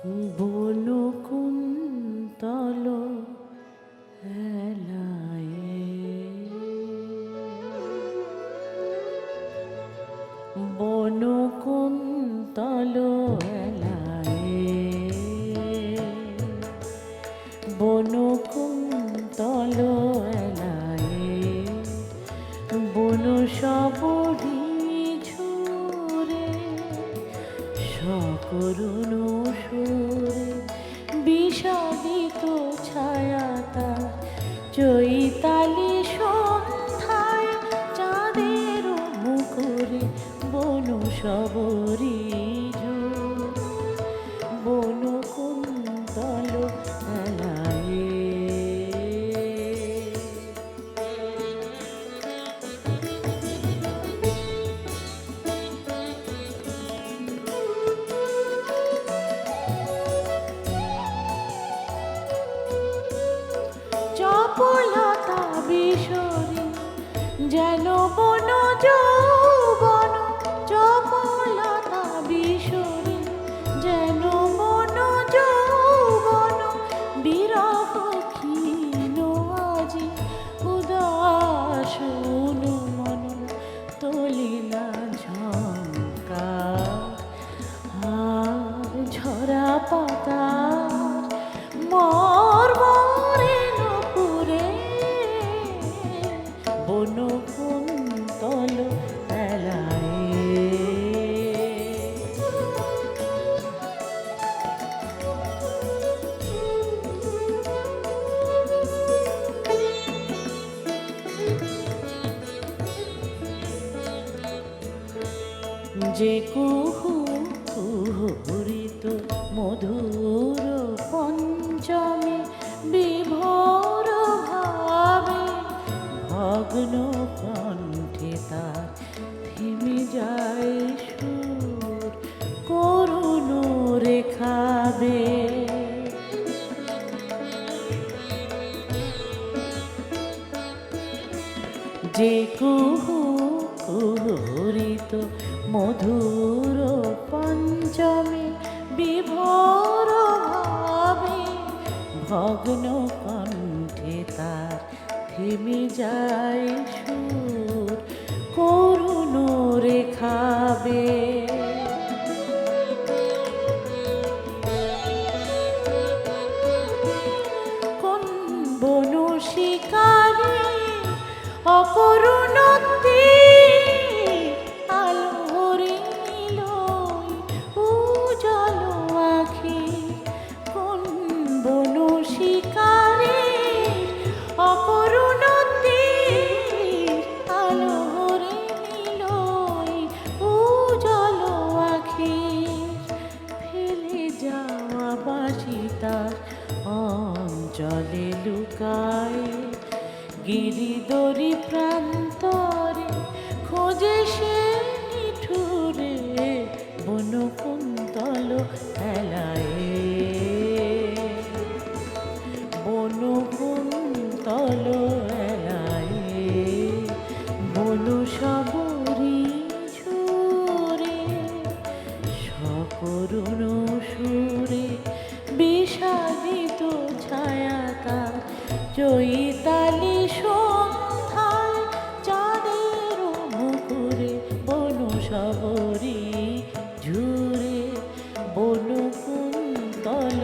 বনকুন্তল হেলায়ে, বনকুন্তল হেলায়ে, বনকুন্তল হেলায়ে, বন সবরি ঝরে সকরুণ সুরে, বিষাদিত ছায়াতা চৈতালি সন্ধ্যায় চাঁদের মুখরে বন সবরি ঝরে, বনকুন্তল হেলায়ে। চপলতা বিশরী যেন বন যৌবন, চপলতা বিশরী যেন বন যৌবন, বিরহ ক্ষীণ আজি উদাস মন, তলিলা ঝঙ্কার আর ঝরা পাতার মর্মরে নুপুরে, বনকুন্তল হেলায়ে। যে কুহু কুহুরিত মধুর পঞ্চমে বিভোর ভাবে, ভগ্ন কণ্ঠে তার থেমে যায় সুর করুণ রেখাবে। যে কুহু কুহুরিত মধুর পঞ্চমে বিভোর ভাবে, ভগ্ন কণ্ঠে তার থেমে যায় সুর করুণ রেখাবে। কোন বন শিকারে অকরুণ আলোরে নিল উজ্জ্বল আখি, কোন বন শিকারে অকরুণ আলোরে নিল উজ্জ্বল আখি, ফেলে যাওয়া বাঁশি তার অঞ্চলে লুকায়, গিরিদরি প্রান্তরে খোঁজে সে নিঠুরে, বনকুন্তল হেলায়ে, বনকুন্তল হেলায়ে, বন সবরি ঝরে সকরুণ সুরে, বিষাদিত ছায়াতা চৈতালি সন্ধ্যায় চাঁদের মুখরে বন সবরি ঝরে, বনকুন্তল